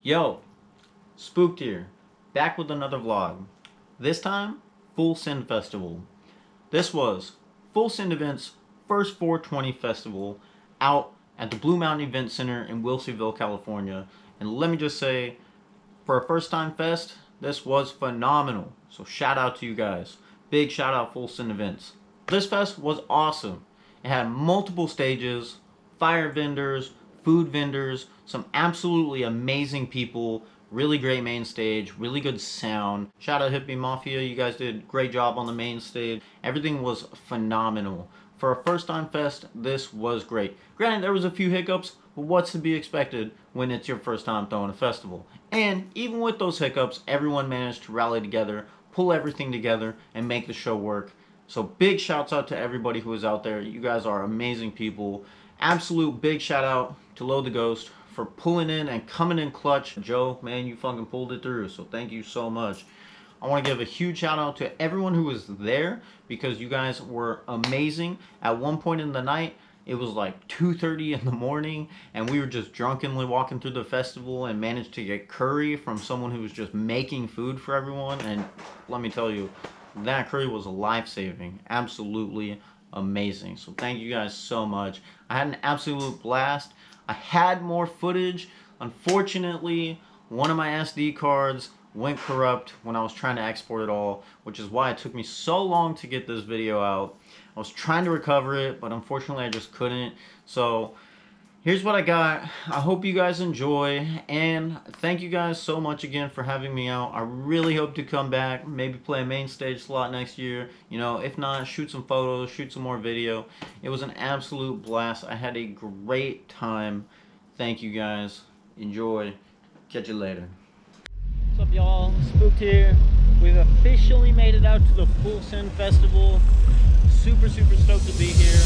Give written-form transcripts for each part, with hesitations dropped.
Yo, Spooked here, back with another vlog. This time, Full Send Festival. This was Full Send Events' first 420 festival out at the Blue Mountain Event Center in Wilseyville, California. And let me just say, for a first time fest, this was phenomenal. So shout out to you guys. Big shout out Full Send Events. This fest was awesome. It had multiple stages, fire vendors, food vendors, some absolutely amazing people, really great main stage, really good sound. Shout out Hippy Mafia, you guys did a great job on the main stage. Everything was phenomenal. For a first time fest, this was great. Granted, there was a few hiccups, but what's to be expected when it's your first time throwing a festival? And even with those hiccups, everyone managed to rally together, pull everything together, and make the show work. So big shouts out to everybody who was out there. You guys are amazing people. Absolute big shout out to Load the Ghost for pulling in and coming in clutch. Joe, man, you fucking pulled it through, so thank you so much. I want to give a huge shout out to everyone who was there because you guys were amazing. At one point in the night, it was like 2:30 in the morning and we were just drunkenly walking through the festival and managed to get curry from someone who was just making food for everyone. And let me tell you, that curry was life-saving. Absolutely amazing. So thank you guys so much. I had an absolute blast. I had more footage. Unfortunately, one of my SD cards went corrupt when I was trying to export it all, which is why it took me so long to get this video out. I was trying to recover it, but unfortunately I just couldn't. So here's what I got. I hope you guys enjoy, and thank you guys so much again for having me out. I really hope to come back, maybe play a main stage slot next year. You know, if not, shoot some photos, shoot some more video. It was an absolute blast. I had a great time. Thank you guys. Enjoy. Catch you later. What's up, y'all? Spooked here. We've officially made it out to the Full Send Festival. Super stoked to be here.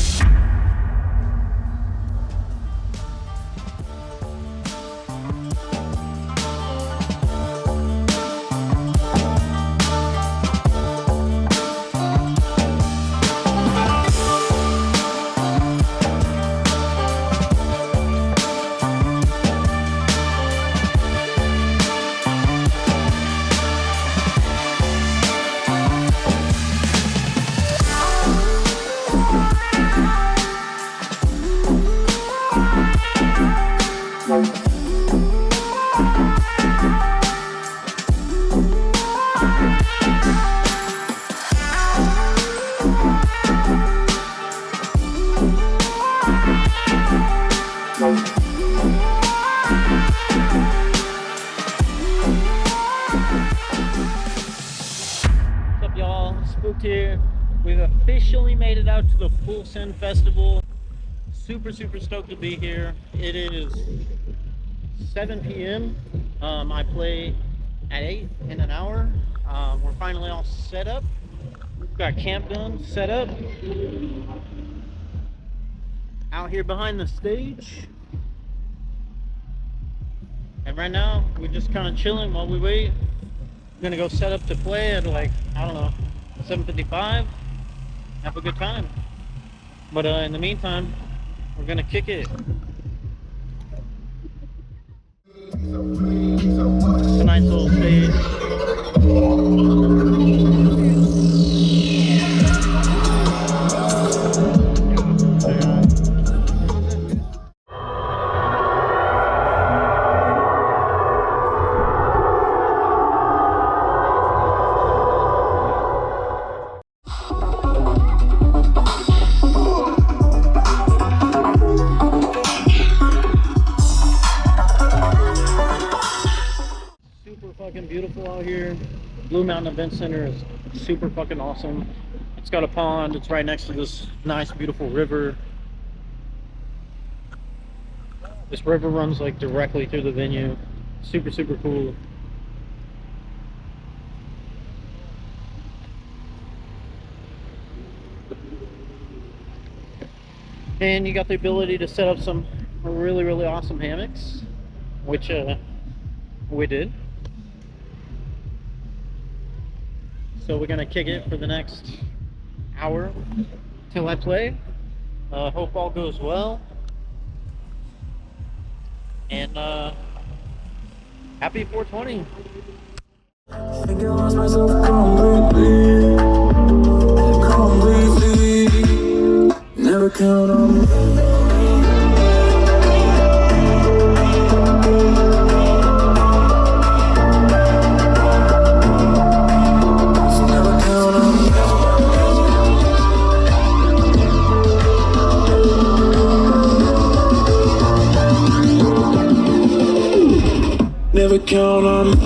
What's up, y'all? Spooked here. We've officially made it out to the Full Send Festival. Super stoked to be here. It is 7 p.m. I play at 8 in an hour. We're finally all set up. We've got camp done, set up. Out here behind the stage. And right now, we're just kind of chilling while we wait. We're gonna go set up to play at like, I don't know, 7:55. Have a good time. But in the meantime, we're gonna kick it. It's a nice little stage. Beautiful out here. Blue Mountain Event Center is super fucking awesome. It's got a pond. It's right next to this nice beautiful river. This river runs like directly through the venue. Super cool. And you got the ability to set up some really awesome hammocks, which we did. So we're gonna kick it for the next hour till I play. Hope all goes well. And Happy 420. Think I lost myself completely. Never count on me. Never count on me.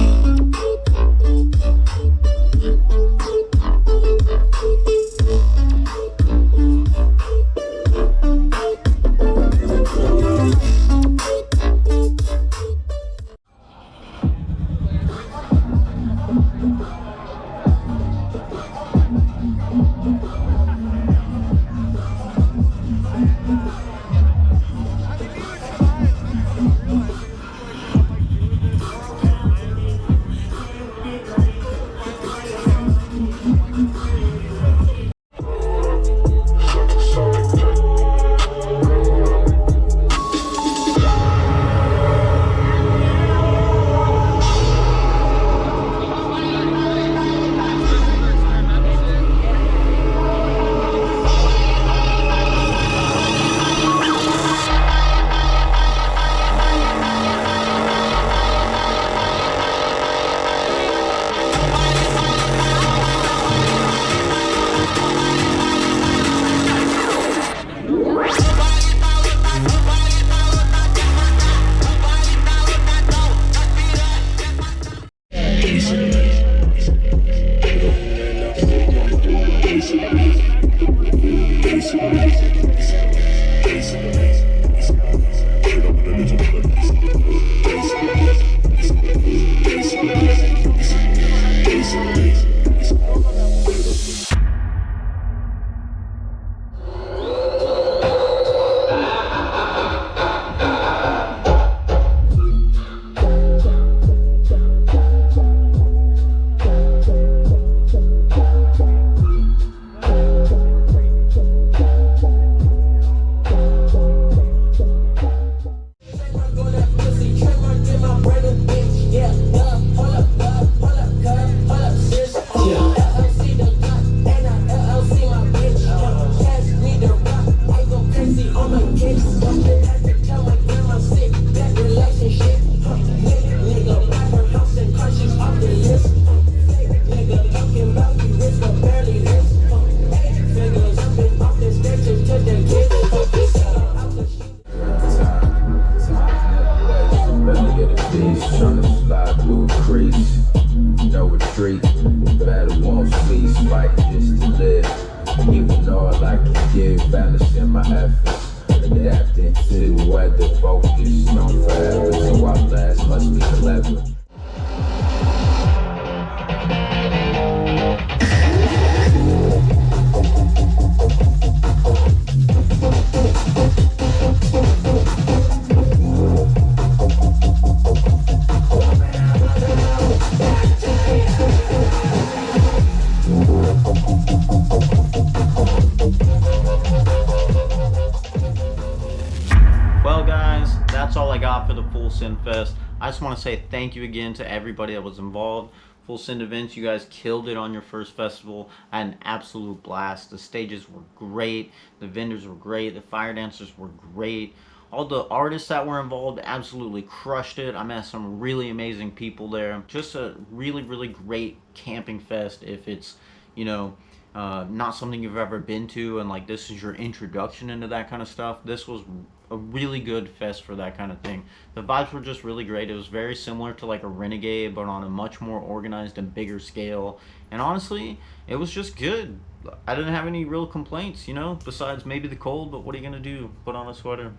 Well guys, that's all I got for the Full Send Fest. I just want to say thank you again to everybody that was involved. Full Send Events, you guys killed it on your first festival. I had an absolute blast. The stages were great, the vendors were great, the fire dancers were great. All the artists that were involved absolutely crushed it. I met some really amazing people there. Just a really, really great camping fest if it's, you know, not something you've ever been to and like this is your introduction into that kind of stuff. This was a really good fest for that kind of thing. The vibes were just really great. It was very similar to like a Renegade, but on a much more organized and bigger scale. And honestly, it was just good. I didn't have any real complaints, you know, besides maybe the cold, but what are you gonna do? Put on a sweater.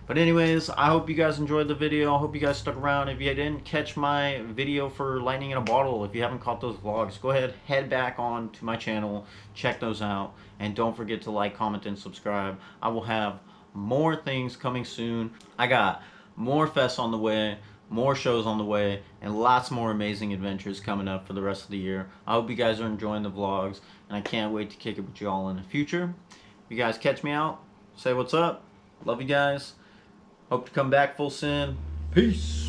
But anyways, I hope you guys enjoyed the video. I hope you guys stuck around. If you didn't catch my video for Lightning in a Bottle, if you haven't caught those vlogs, go ahead, head back on to my channel, check those out, and don't forget to like, comment, and subscribe. I will have more things coming soon. I got more fests on the way, more shows on the way, and lots more amazing adventures coming up for the rest of the year. I hope you guys are enjoying the vlogs, and I can't wait to kick it with y'all in the future. If you guys catch me out, say what's up. Love you guys. Hope to come back full send. Peace.